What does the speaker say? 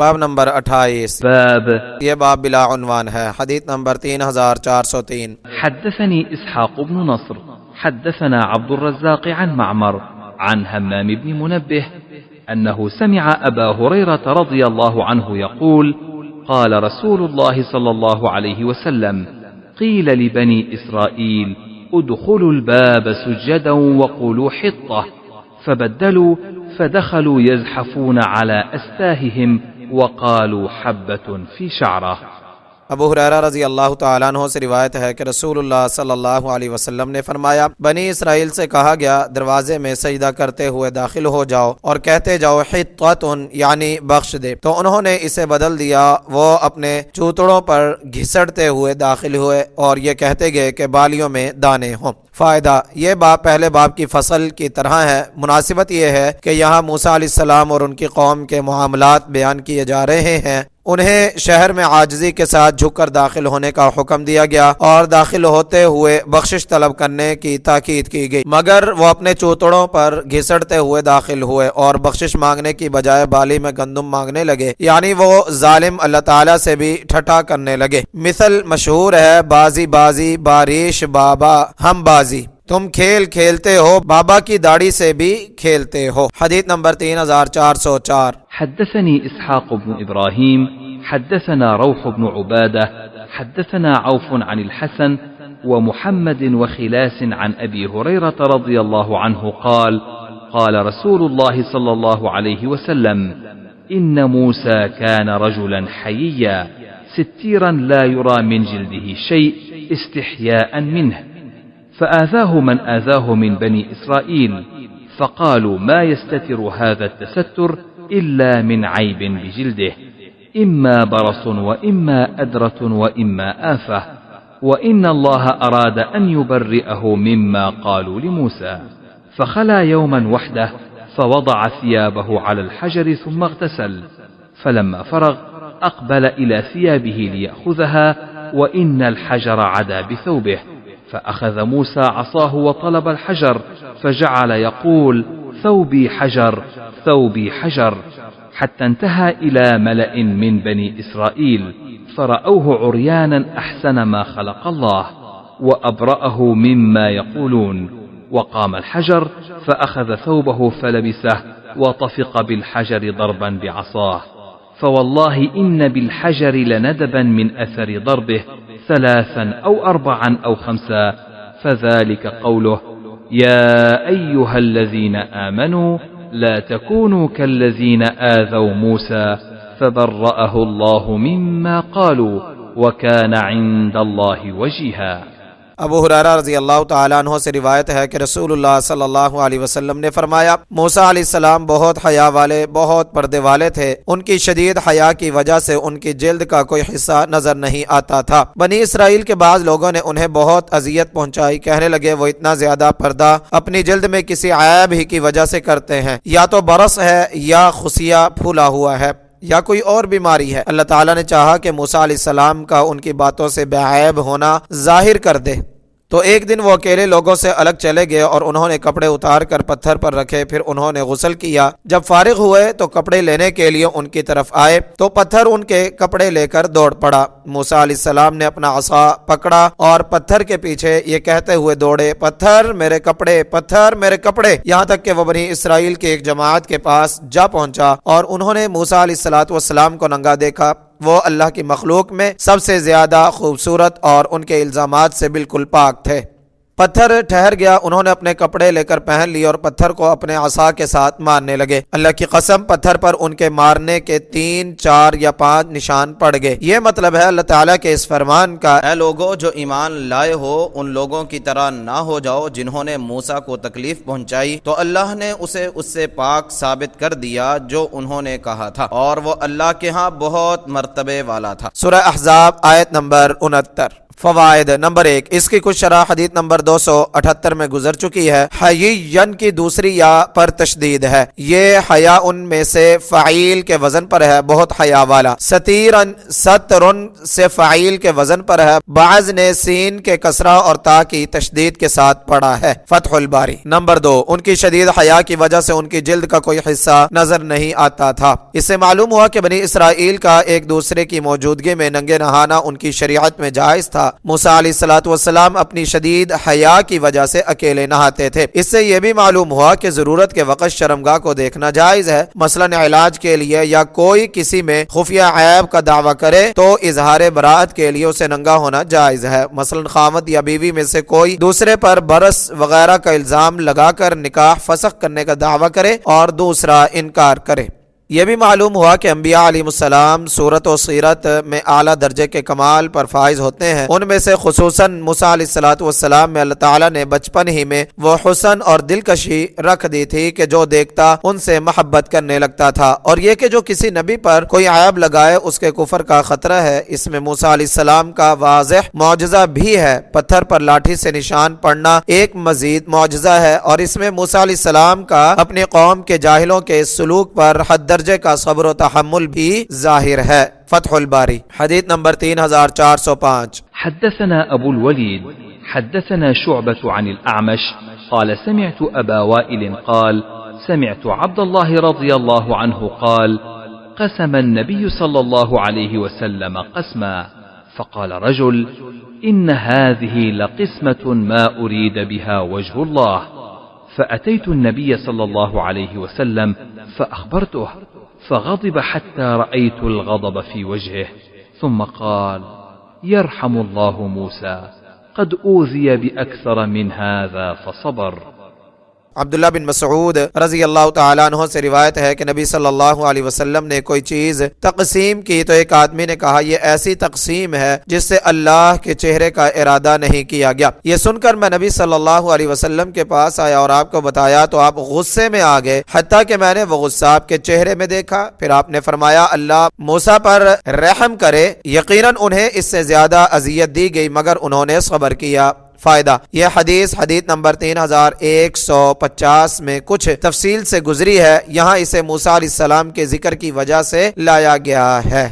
باب نمبر 28 باب یہ باب بلا عنوان ہے۔ حدیث نمبر 3403 حدثني إسحاق بن نصر حدثنا عبد الرزاق عن معمر عن همام بن منبه أنه سمع أبا هريرة رضي الله عنه يقول قال رسول الله صلى الله عليه وسلم قيل لبني إسرائيل ادخلوا الباب سجدا وقولوا حطة فبدلوا فدخلوا يزحفون على أستاههم وقالوا حبة في شعره۔ ابو ہریرہ رضی اللہ تعالیٰ عنہ سے روایت ہے کہ رسول اللہ صلی اللہ علیہ وسلم نے فرمایا، بنی اسرائیل سے کہا گیا دروازے میں سجدہ کرتے ہوئے داخل ہو جاؤ اور کہتے جاؤ حطۃ یعنی بخش دے، تو انہوں نے اسے بدل دیا، وہ اپنے چوتڑوں پر گھسڑتے ہوئے داخل ہوئے اور یہ کہتے گئے کہ بالیوں میں دانے ہوں۔ فائدہ، یہ باب پہلے باب کی فصل کی طرح ہے۔ مناسبت یہ ہے کہ یہاں موسیٰ علیہ السلام اور ان کی قوم کے معاملات بیان کیے جا رہے ہیں۔ انہیں شہر میں عاجزی کے ساتھ جھک کر داخل ہونے کا حکم دیا گیا اور داخل ہوتے ہوئے بخشش طلب کرنے کی تاکید کی گئی، مگر وہ اپنے چوتڑوں پر گھسڑتے ہوئے داخل ہوئے اور بخشش مانگنے کی بجائے بالی میں گندم مانگنے لگے، یعنی وہ ظالم اللہ تعالیٰ سے بھی ٹھٹھا کرنے لگے۔ مثل مشہور ہے، بازی بازی باریش بابا ہم بازی، تم کھیل کھیلتے ہو بابا کی داڑھی سے بھی کھیلتے ہو۔ حدیث نمبر 3404 حدثني إسحاق بن إبراهيم حدثنا روح بن عبادة حدثنا عوف عن الحسن ومحمد وخلاس عن أبي هريرة رضي الله عنه قال قال رسول الله صلى الله عليه وسلم إن موسى كان رجلا حييا ستيرا لا يرى من جلده شيء استحياء منه، فآذاه من آذاه من بني إسرائيل فقالوا ما يستتر هذا التستر إلا من عيب بجلده، إما برص وإما أدرة وإما آفة، وإن الله أراد أن يبرئه مما قالوا لموسى، فخلا يوما وحده فوضع ثيابه على الحجر ثم اغتسل، فلما فرغ أقبل إلى ثيابه ليأخذها وإن الحجر عدا بثوبه، فأخذ موسى عصاه وطلب الحجر فجعل يقول ثوبي حجر ثوبي حجر، حتى انتهى إلى ملأ من بني إسرائيل فرأوه عريانا أحسن ما خلق الله وأبرأه مما يقولون، وقام الحجر فأخذ ثوبه فلبسه وطفق بالحجر ضربا بعصاه، فوالله إن بالحجر لندبا من أثر ضربه 3 أو 4 أو 5، فذلك قوله يا أيها الذين آمنوا لا تكونوا كالذين آذوا موسى فبرأه الله مما قالوا وكان عند الله وجيها۔ ابو ہریرہ رضی اللہ تعالیٰ عنہ سے روایت ہے کہ رسول اللہ صلی اللہ علیہ وسلم نے فرمایا، موسیٰ علیہ السلام بہت حیا والے، بہت پردے والے تھے، ان کی شدید حیا کی وجہ سے ان کی جلد کا کوئی حصہ نظر نہیں آتا تھا۔ بنی اسرائیل کے بعض لوگوں نے انہیں بہت اذیت پہنچائی، کہنے لگے وہ اتنا زیادہ پردہ اپنی جلد میں کسی عیب ہی کی وجہ سے کرتے ہیں، یا تو برص ہے یا خصیہ پھولا ہوا ہے یا کوئی اور بیماری ہے۔ اللہ تعالیٰ نے چاہا کہ موسیٰ علیہ السلام کا ان کی باتوں سے بے عیب ہونا ظاہر کر دے، تو ایک دن وہ اکیلے لوگوں سے الگ چلے گئے اور انہوں نے کپڑے اتار کر پتھر پر رکھے، پھر انہوں نے غسل کیا۔ جب فارغ ہوئے تو کپڑے لینے کے لیے ان کی طرف آئے تو پتھر ان کے کپڑے لے کر دوڑ پڑا۔ موسیٰ علیہ السلام نے اپنا عصا پکڑا اور پتھر کے پیچھے یہ کہتے ہوئے دوڑے، پتھر میرے کپڑے، پتھر میرے کپڑے، یہاں تک کہ وہ بنی اسرائیل کی ایک جماعت کے پاس جا پہنچا اور انہوں نے موسیٰ علیہ السلام کو ننگا دیکھا۔ وہ اللہ کی مخلوق میں سب سے زیادہ خوبصورت اور ان کے الزامات سے بالکل پاک تھے۔ پتھر ٹھہر گیا، انہوں نے اپنے کپڑے لے کر پہن لیے اور پتھر کو اپنے عصا کے ساتھ مارنے لگے۔ اللہ کی قسم، پتھر پر ان کے مارنے کے 3، 4 یا 5 نشان پڑ گئے۔ یہ مطلب ہے اللہ تعالیٰ کے اس فرمان کا، اے لوگو جو ایمان لائے ہو ان لوگوں کی طرح نہ ہو جاؤ جنہوں نے موسیٰ کو تکلیف پہنچائی، تو اللہ نے اسے اس سے پاک ثابت کر دیا جو انہوں نے کہا تھا، اور وہ اللہ کے ہاں بہت مرتبے والا تھا۔ سورہ احزاب آیت نمبر 69۔ فوائد نمبر 1، اس کی کچھ شرح حدیث نمبر 278 میں گزر چکی ہے۔ حیین کی دوسری یا پر تشدید ہے، یہ حیا ان میں سے فعیل کے وزن پر ہے، بہت حیا والا۔ ستیرن سترن سے فعیل کے وزن پر ہے، بعض نے سین کے کسرہ اور تا کی تشدید کے ساتھ پڑھا ہے۔ فتح الباری۔ نمبر 2، ان کی شدید حیا کی وجہ سے ان کی جلد کا کوئی حصہ نظر نہیں آتا تھا۔ اس سے معلوم ہوا کہ بنی اسرائیل کا ایک دوسرے کی موجودگی میں ننگے نہانا ان کی شریعت میں جائز تھا۔ موسیٰ علیہ الصلوۃ والسلام اپنی شدید حیا کی وجہ سے اکیلے نہاتے تھے۔ اس سے یہ بھی معلوم ہوا کہ ضرورت کے وقت شرمگاہ کو دیکھنا جائز ہے، مثلا علاج کے لیے، یا کوئی کسی میں خفیہ عیب کا دعویٰ کرے تو اظہار براءت کے لیے اسے ننگا ہونا جائز ہے، مثلا خاوند یا بیوی میں سے کوئی دوسرے پر برس وغیرہ کا الزام لگا کر نکاح فسخ کرنے کا دعویٰ کرے اور دوسرا انکار کرے۔ یہ بھی معلوم ہوا کہ انبیاء علیہ السلام صورت و سیرت میں اعلیٰ درجے کے کمال پر فائز ہوتے ہیں۔ ان میں سے خصوصاً موسیٰ علیہ السلام میں اللہ تعالیٰ نے بچپن ہی میں وہ حسن اور دلکشی رکھ دی تھی کہ جو دیکھتا ان سے محبت کرنے لگتا تھا، اور یہ کہ جو کسی نبی پر کوئی عیب لگائے اس کے کفر کا خطرہ ہے۔ اس میں موسیٰ علیہ السلام کا واضح معجزہ بھی ہے، پتھر پر لاٹھی سے نشان پڑنا ایک مزید معجزہ ہے، اور اس میں موسیٰ علیہ السلام کا اپنی قوم کے جاہلوں کے سلوک پر حد درجے کا صبر و تحمل بھی ظاہر ہے۔ فتح الباری۔ حدیث نمبر 3405۔ حدثنا أبو الوليد حدثنا شعبة عن الأعمش قال سمعت أبا وائل قال سمعت عبد الله رضي الله عنه قال قسم النبي صلى الله عليه وسلم قسما فقال رجل إن هذه لقسمة ما أريد بها وجه الله فأتيت النبي صلى الله عليه وسلم فأخبرته فغضب حتى رأيت الغضب في وجهه ثم قال يرحم الله موسى قد أوذي بأكثر من هذا فصبر۔ عبداللہ بن مسعود رضی اللہ تعالیٰ عنہ سے روایت ہے کہ نبی صلی اللہ علیہ وسلم نے کوئی چیز تقسیم کی تو ایک آدمی نے کہا یہ ایسی تقسیم ہے جس سے اللہ کے چہرے کا ارادہ نہیں کیا گیا۔ یہ سن کر میں نبی صلی اللہ علیہ وسلم کے پاس آیا اور آپ کو بتایا تو آپ غصے میں آ گئے، حتیٰ کہ میں نے وہ غصہ آپ کے چہرے میں دیکھا۔ پھر آپ نے فرمایا اللہ موسیٰ پر رحم کرے، یقیناً انہیں اس سے زیادہ اذیت دی گئی مگر انہوں نے صبر کیا۔ فائدہ، یہ حدیث نمبر 3150 میں کچھ تفصیل سے گزری ہے، یہاں اسے موسیٰ علیہ السلام کے ذکر کی وجہ سے لایا گیا ہے۔